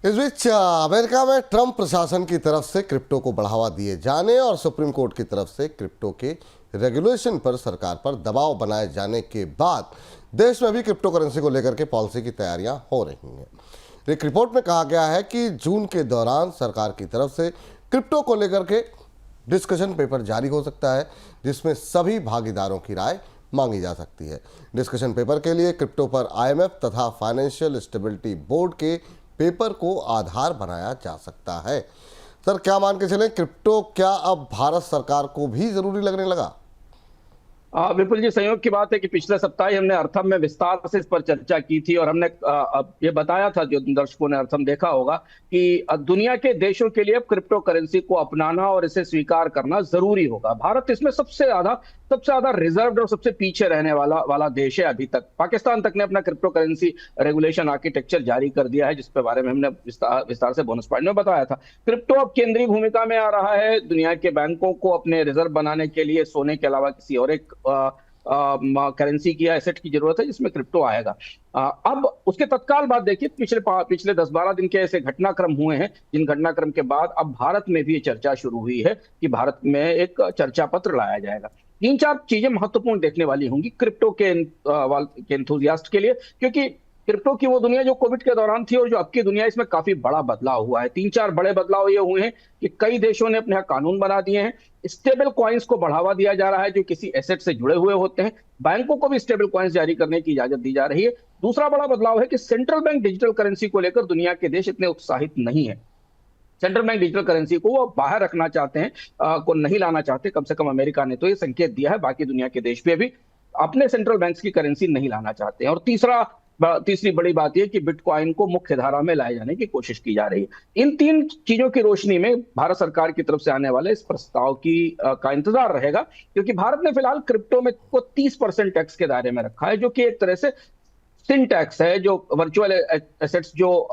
इस बीच अमेरिका में ट्रंप प्रशासन की तरफ से क्रिप्टो को बढ़ावा दिए जाने और सुप्रीम कोर्ट की तरफ से क्रिप्टो के रेगुलेशन पर सरकार पर दबाव बनाए जाने के बाद देश में भी क्रिप्टो करेंसी को लेकर के पॉलिसी की तैयारियां हो रही हैं। एक रिपोर्ट में कहा गया है कि जून के दौरान सरकार की तरफ से क्रिप्टो को लेकर के डिस्कशन पेपर जारी हो सकता है, जिसमें सभी भागीदारों की राय मांगी जा सकती है। डिस्कशन पेपर के लिए क्रिप्टो पर आईएमएफ तथा फाइनेंशियल स्टेबिलिटी बोर्ड के पेपर को आधार बनाया जा सकता है। सर, क्या मान के चलें, क्रिप्टो क्या अब भारत सरकार को भी जरूरी लगने लगा? विपुल जी, संयोग की बात है कि पिछले सप्ताह ही हमने अर्थम में विस्तार से इस पर चर्चा की थी और हमने ये बताया था, जो दर्शकों ने अर्थम देखा होगा, कि दुनिया के देशों के लिए अब क्रिप्टो करेंसी को अपनाना और इसे स्वीकार करना जरूरी होगा। भारत इसमें सबसे ज्यादा रिजर्व्ड और सबसे पीछे रहने वाला देश है। अभी तक पाकिस्तान तक ने अपना क्रिप्टो करेंसी रेगुलेशन आर्किटेक्चर जारी कर दिया है, जिसके बारे में हमने विस्तार से बोनस पॉइंट में बताया था। क्रिप्टो अब केंद्रीय भूमिका में आ रहा है। दुनिया के बैंकों को अपने रिजर्व बनाने के लिए सोने के अलावा किसी और एक करेंसी की या एसेट की जरूरत है, जिसमें क्रिप्टो आएगा। अब उसके तत्काल बाद देखिए, पिछले 10-12 दिन के ऐसे घटनाक्रम हुए हैं, जिन घटनाक्रम के बाद अब भारत में भी ये चर्चा शुरू हुई है कि भारत में एक चर्चा पत्र लाया जाएगा। 3-4 चीजें महत्वपूर्ण देखने वाली होंगी क्रिप्टो के एंथुजियास्ट के लिए, क्योंकि क्रिप्टो की वो दुनिया जो कोविड के दौरान थी और जो अब की दुनिया, इसमें काफी बड़ा बदलाव हुआ है। 3-4 बड़े बदलाव ये हुए हैं कि कई देशों ने अपने यहाँ कानून बना दिए हैं। स्टेबल कॉइन्स को बढ़ावा दिया जा रहा है, जो किसी एसेट से जुड़े हुए होते हैं। बैंकों को भी स्टेबल कॉइन्स जारी करने की इजाजत दी जा रही है। दूसरा बड़ा बदलाव है कि सेंट्रल बैंक डिजिटल करेंसी को लेकर दुनिया के देश इतने उत्साहित नहीं है। सेंट्रल बैंक डिजिटल करेंसी को वो बाहर रखना चाहते हैं, को नहीं लाना चाहते। कम से कम अमेरिका ने तो ये संकेत दिया है। बाकी दुनिया के देश भी अभी अपने सेंट्रल बैंक्स की करेंसी नहीं लाना चाहते हैं। और तीसरी बड़ी बात यह कि बिटकॉइन को मुख्य धारा में लाए जाने की कोशिश की जा रही है। इन 3 चीजों की रोशनी में भारत सरकार की तरफ से आने वाले इस प्रस्ताव का इंतजार रहेगा, क्योंकि भारत ने फिलहाल क्रिप्टो में को 30% टैक्स के दायरे में रखा है, जो कि एक तरह से सिन टैक्स है, जो वर्चुअल एसेट्स जो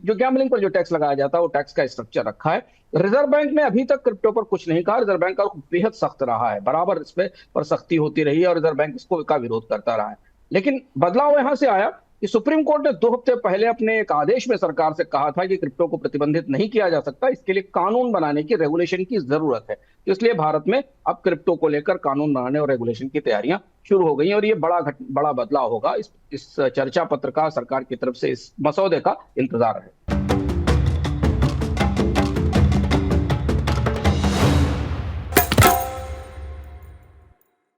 गैम्बलिंग पर जो टैक्स लगाया जाता है, वो टैक्स का स्ट्रक्चर रखा है। रिजर्व बैंक ने अभी तक क्रिप्टो पर कुछ नहीं कहा। रिजर्व बैंक का बेहद सख्त रहा है, बराबर इस पर सख्ती होती रही है और रिजर्व बैंक इसका विरोध करता रहा है। लेकिन बदलाव यहां से आया कि सुप्रीम कोर्ट ने 2 हफ्ते पहले अपने एक आदेश में सरकार से कहा था कि क्रिप्टो को प्रतिबंधित नहीं किया जा सकता, इसके लिए कानून बनाने की, रेगुलेशन की जरूरत है। तो इसलिए भारत में अब क्रिप्टो को लेकर कानून बनाने और रेगुलेशन की तैयारियां शुरू हो गई हैं और ये बड़ा बदलाव होगा। इस चर्चा पत्र का, सरकार की तरफ से इस मसौदे का इंतजार है।